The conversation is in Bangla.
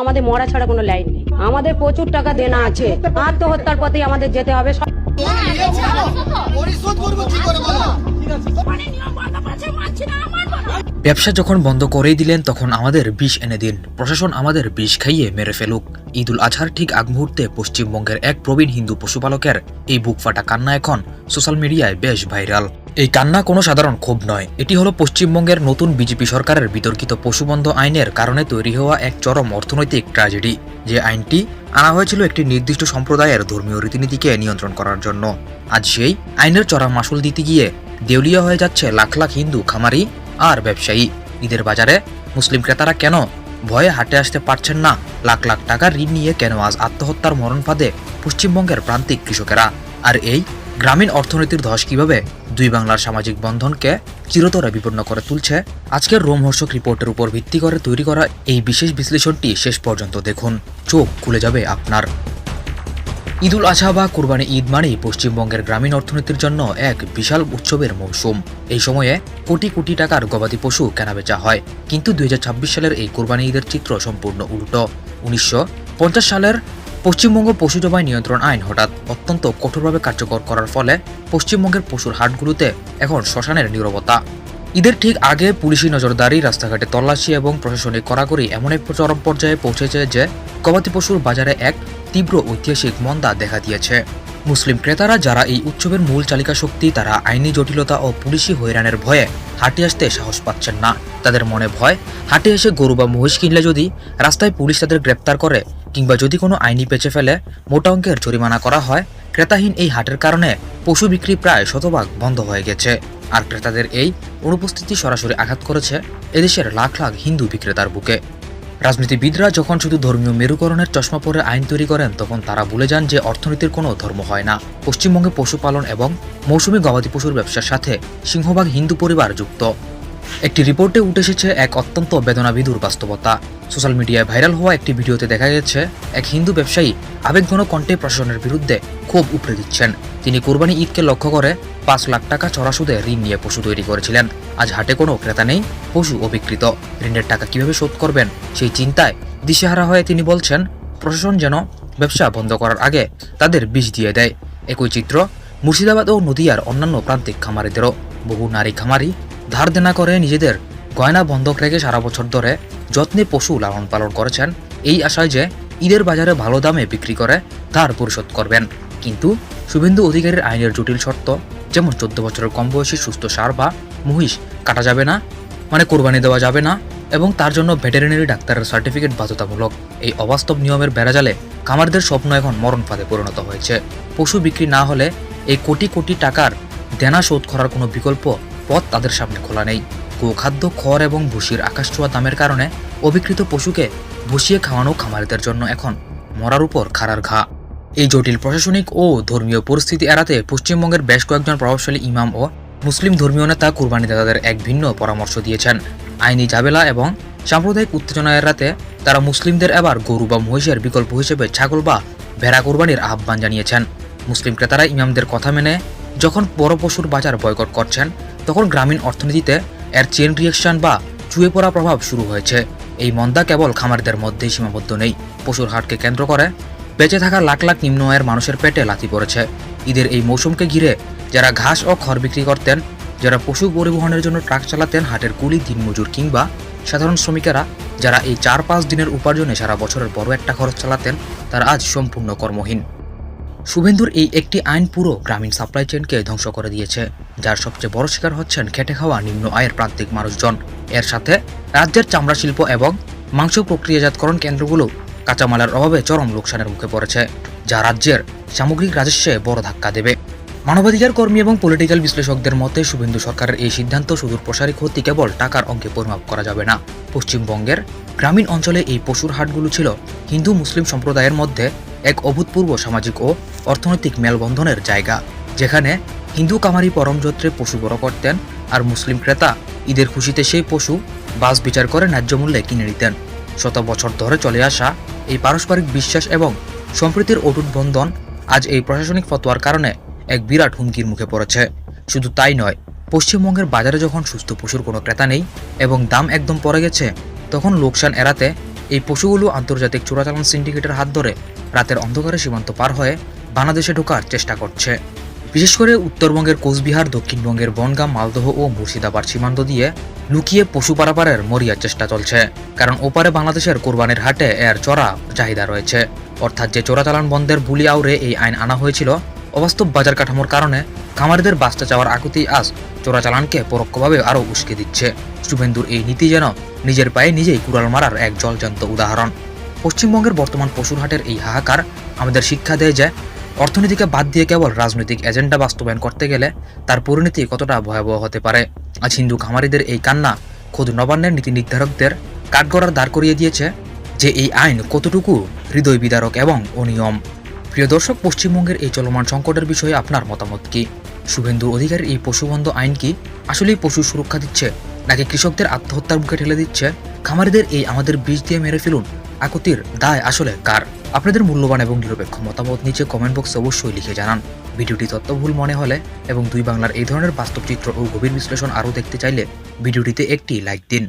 আমাদের মরা ছাড়া কোনো লাইন নেই। আমাদের প্রচুর টাকা দেনা আছে, আত্মহত্যার পথে আমাদের যেতে হবে। ব্যবসা যখন বন্ধ করেই দিলেন তখন আমাদের বিষ এনে দিন, প্রশাসন আমাদের বিষ খাইয়ে মেরে ফেলুক। ঈদুল আজহার ঠিক আগ মুহূর্তে পশ্চিমবঙ্গের এক প্রবীণ হিন্দু পশুপালকের এই বুকফাটা কান্না এখন সোশ্যাল মিডিয়ায় বেশ ভাইরাল। এই কান্না কোনো সাধারণ ক্ষোভ নয়, এটি হলো পশ্চিমবঙ্গের নতুন বিজেপি সরকারের বিতর্কিত পশুবন্ধ আইনের কারণে তৈরি হওয়া এক চরম অর্থনৈতিক ট্র্যাজেডি। যে আইনটি আনা হয়েছিল একটি নির্দিষ্ট সম্প্রদায়ের ধর্মীয় রীতিনীতিকে নিয়ন্ত্রণ করার জন্য, আজ সেই আইনের চড়া মাসুল দিতে গিয়ে দেউলিয়া হয়ে যাচ্ছে লাখ লাখ হিন্দু খামারি আর ব্যবসায়ী। ঈদের বাজারে মুসলিম ক্রেতারা কেন ভয়ে হাটে আসতে পারছেন না? লাখ লাখ টাকার ঋণ নিয়ে কেন আজ আত্মহত্যার মরণ ফাঁদে পশ্চিমবঙ্গের প্রান্তিক কৃষকেরা? আর এই গ্রামীণ অর্থনীতির ধস কিভাবে দুই বাংলার সামাজিক বন্ধনকে চিরতরে বিপন্ন করে তুলছে? আজকের রোমহর্ষক রিপোর্টের উপর ভিত্তি করে তৈরি করা এই বিশেষ বিশ্লেষণটি শেষ পর্যন্ত দেখুন, চোখ খুলে যাবে আপনার। ঈদুল আজহা বা কুরবানি ঈদ মানেই পশ্চিমবঙ্গের গ্রামীণ অর্থনীতির জন্য এক বিশাল উৎসবের মৌসুম। এই সময়ে কোটি কোটি টাকার গবাদি পশু কেনাবেচা হয়, কিন্তু 2026 সালের এই কুরবানি ঈদের চিত্র সম্পূর্ণ উল্টো। 1950 সালের পশ্চিমবঙ্গ পশু জবাই নিয়ন্ত্রণ আইন হঠাৎ অত্যন্ত কঠোরভাবে কার্যকর করার ফলে পশ্চিমবঙ্গের পশুর হাটগুলোতে এখন শ্মশানের নীরবতা। ঈদের ঠিক আগে পুলিশি নজরদারি, রাস্তাঘাটে তল্লাশি এবং প্রশাসনিক কড়াকড়ি এমন এক চরম পর্যায়ে পৌঁছেছে যে গবাদি পশুর বাজারে এক তীব্র ঐতিহাসিক মন্দা দেখা দিয়েছে। মুসলিম ক্রেতারা, যারা এই উৎসবের মূল চালিকা শক্তি, তারা আইনি জটিলতা ও পুলিশি হয়রানের ভয়ে হাটে আসতে সাহস পাচ্ছেন না। তাদের মনে ভয়, হাটে এসে গরু বা মহিষ কিনলে যদি রাস্তায় পুলিশ তাদের গ্রেপ্তার করে কিংবা যদি কোনো আইনি পেঁচে ফেলে মোটা অঙ্কের জরিমানা করা হয়। ক্রেতাহীন এই হাটের কারণে পশু বিক্রি প্রায় শতভাগ বন্ধ হয়ে গেছে। আর ক্রেতাদের এই অনুপস্থিতি সরাসরি আঘাত করেছে এদেশের লাখ লাখ হিন্দু বিক্রেতার বুকে। রাজনীতিবিদরা যখন শুধু ধর্মীয় মেরুকরণের চশমা পরে আইন তৈরি করেন, তখন তারা ভুলে যান যে অর্থনীতির কোনো ধর্ম হয় না। পশ্চিমবঙ্গে পশুপালন এবং মৌসুমী গবাদি পশুর ব্যবসার সাথে সিংহভাগ হিন্দু পরিবার যুক্ত। একটি রিপোর্টে উঠে এসেছে এক অত্যন্ত বেদনাবিধুর বাস্তবতা। সোশ্যাল মিডিয়ায় ভাইরাল হওয়া একটি ভিডিওতে দেখা যাচ্ছে এক হিন্দু ব্যবসায়ী আবেগঘন কণ্ঠে প্রশাসনের বিরুদ্ধে ক্ষোভ উপড়ে দিচ্ছেন। তিনি কুরবানি ঈদকে লক্ষ্য করে 5 লাখ টাকা চড়া সুদে ঋণ নিয়ে পশু তৈরি করেছিলেন। আজ হাটে কোনো ক্রেতা নেই, পশু অবিকৃত। ঋণের টাকা কিভাবে শোধ করবেন সেই চিন্তায় দিশেহারা হয়ে তিনি বলছেন, প্রশাসন যেন ব্যবসা বন্ধ করার আগে তাদের বিষ দিয়ে দেয়। একই চিত্র মুর্শিদাবাদ ও নদিয়ার অন্যান্য প্রান্তিক খামারিদেরও। বহু নারী খামারি ধার দেনা করে নিজেদের গয়না বন্ধক রেখে সারা বছর ধরে যত্নে পশু লালন পালন করেছেন, এই আশায় যে ঈদের বাজারে ভালো দামে বিক্রি করে ধার পরিশোধ করবেন। কিন্তু শুভেন্দু অধিকারীর আইনের জটিল শর্ত, যেমন 14 বছরের কম বয়সী সুস্থ ষাঁড় বা মহিষ কাটা যাবে না, মানে কোরবানি দেওয়া যাবে না, এবং তার জন্য ভেটেরিনারি ডাক্তারের সার্টিফিকেট বাধ্যতামূলক। এই অবাস্তব নিয়মের বেড়াজালে খামারদের স্বপ্ন এখন মরণ ফাঁদে পরিণত হয়েছে। পশু বিক্রি না হলে এই কোটি কোটি টাকার দেনা শোধ করার কোনো বিকল্প পথ তাদের সামনে খোলা নেই। গোখাদ্য, খড় এবং ভুসির আকাশছোঁয়া দামের কারণে অবিকৃত পশুকে ভুসিয়ে খাওয়ানো খামারিদের জন্য এখন মরার উপর খাড়ার ঘা। এই জটিল প্রশাসনিক ও ধর্মীয় পরিস্থিতি এড়াতে পশ্চিমবঙ্গের বেশ কয়েকজন প্রভাবশালী ইমাম ও মুসলিম ধর্মীয় নেতা কুরবানিদাতাদের এক ভিন্ন পরামর্শ দিয়েছেন। আইনি ঝামেলা এবং সাম্প্রদায়িক উত্তেজনা এড়াতে তারা মুসলিমদের এবার গরু বা মহিষের বিকল্প হিসেবে ছাগল বা ভেড়া কোরবানির আহ্বান জানিয়েছেন। মুসলিম ক্রেতারা ইমামদের কথা মেনে যখন বড় পশুর বাজার বয়কট করছেন, তখন গ্রামীণ অর্থনীতিতে এর চেইন রিয়েকশন বা চুয়ে পড়া প্রভাব শুরু হয়েছে। এই মন্দা কেবল খামারদের মধ্যেই সীমাবদ্ধ নেই, পশুর হাটকে কেন্দ্র করে বেঁচে থাকা লাখ লাখ নিম্ন আয়ের মানুষের পেটে লাথি পড়েছে। ঈদের এই মৌসুমকে ঘিরে যারা ঘাস ও খড় বিক্রি করতেন, যারা পশু পরিবহনের জন্য ট্রাক চালাতেন, হাটের কুলি, দিনমজুর কিংবা সাধারণ শ্রমিকেরা যারা এই 4-5 দিনের উপার্জনে সারা বছরের বড় একটা খরচ চালাতেন, তারা আজ সম্পূর্ণ কর্মহীন। শুভেন্দুর এই একটি আইন পুরো গ্রামীণ সাপ্লাই চেইনকে ধ্বংস করে দিয়েছে, যার সবচেয়ে বড় শিকার হচ্ছেন খেটে খাওয়া নিম্ন আয়ের প্রান্তিক মানুষজন। এর সাথে রাজ্যের চামড়া শিল্প এবং মাংস প্রক্রিয়াজাতকরণ কেন্দ্রগুলো কাঁচামালের অভাবে চরম লোকসানের মুখে পড়েছে, যা রাজ্যের সামগ্রিক রাজস্বে বড় ধাক্কা দেবে। মানবাধিকার কর্মী এবং পলিটিক্যাল বিশ্লেষকদের মতে শুভেন্দু সরকারের এই সিদ্ধান্ত সুদূর প্রসারী ক্ষতি কেবল টাকার অঙ্কে পরিমাপ করা যাবে না। পশ্চিমবঙ্গের গ্রামীণ অঞ্চলে এই পশুর হাটগুলো ছিল হিন্দু মুসলিম সম্প্রদায়ের মধ্যে এক অভূতপূর্ব সামাজিক ও অর্থনৈতিক মেলবন্ধনের জায়গা, যেখানে হিন্দু কামারি পরমযত্রে পশু বড় করতেন আর মুসলিম ক্রেতা ঈদের খুশিতে সেই পশু বাস বিচার করে ন্যায্য মূল্যে কিনে নিতেন। শত বছর ধরে চলে আসা এই পারস্পরিক বিশ্বাস এবং সম্প্রীতির অটুট বন্ধন আজ এই প্রশাসনিক ফতোয়ার কারণে এক বিরাট হুমকির মুখে পড়েছে। শুধু তাই নয়, পশ্চিমবঙ্গের বাজারে যখন সুস্থ পশুর কোনো ক্রেতা নেই এবং দাম একদম পড়ে গেছে, তখন লোকসান এড়াতে এই পশুগুলো আন্তর্জাতিক চোরাচালান সিন্ডিকেটের হাত ধরে রাতের অন্ধকারে সীমান্ত পার হয়ে বাংলাদেশে ঢোকার চেষ্টা করছে। বিশেষ করে উত্তরবঙ্গের কোচবিহার, দক্ষিণবঙ্গের বনগাঁ, মালদহ ও মুর্শিদাবাদ সীমান্ত দিয়ে লুকিয়ে পশু পারাপারের মরিয়ার চেষ্টা চলছে। কারণ ওপারে বাংলাদেশের কোরবানির হাটে এর চড়া চাহিদা রয়েছে। অর্থাৎ যে চোরাচালান বন্ধের বুলি আউরে এই আইন আনা হয়েছিল, অবাস্তব বাজার কাঠামোর কারণে খামারিদের বাঁচতে চাওয়ার আকুতি আজ চোরাচালানকে পরোক্ষভাবে আরও উস্কে দিচ্ছে। শুভেন্দুর এই নীতি যেন নিজের পায়ে নিজেই কুড়াল মারার এক জলজান্ত উদাহরণ। পশ্চিমবঙ্গের বর্তমান পশুর হাটের এই হাহাকার আমাদের শিক্ষা দেয় যে অর্থনীতিকে বাদ দিয়ে কেবল রাজনৈতিক এজেন্ডা বাস্তবায়ন করতে গেলে তার পরিণতি কতটা ভয়াবহ হতে পারে। আজ হিন্দু খামারিদের এই কান্না খোদ নবান্নের নীতি নির্ধারকদের কাঠগড়ার দাঁড় করিয়ে দিয়েছে যে এই আইন কতটুকু হৃদয় বিদারক এবং অনিয়ম। প্রিয় দর্শক, পশ্চিমবঙ্গের এই চলমান সংকটের বিষয়ে আপনার মতামত কি? শুভেন্দুর অধিকারের এই পশুবন্ধ আইন কি আসলেই পশু সুরক্ষা দিচ্ছে, নাকি কৃষকদের আত্মহত্যার মুখে ঠেলে দিচ্ছে? খামারিদের এই আমাদের বীজ দিয়ে মেরে ফেলুন আকুতির দায় আসলে কার? আপনাদের মূল্যবান এবং নিরপেক্ষ মতামত নিচে কমেন্ট বক্সে অবশ্যই লিখে জানান। ভিডিওটি তথ্যভুল মনে হলে এবং দুই বাংলার এই ধরনের বাস্তব চিত্র ও গভীর বিশ্লেষণ আরও দেখতে চাইলে ভিডিওটিতে একটি লাইক দিন।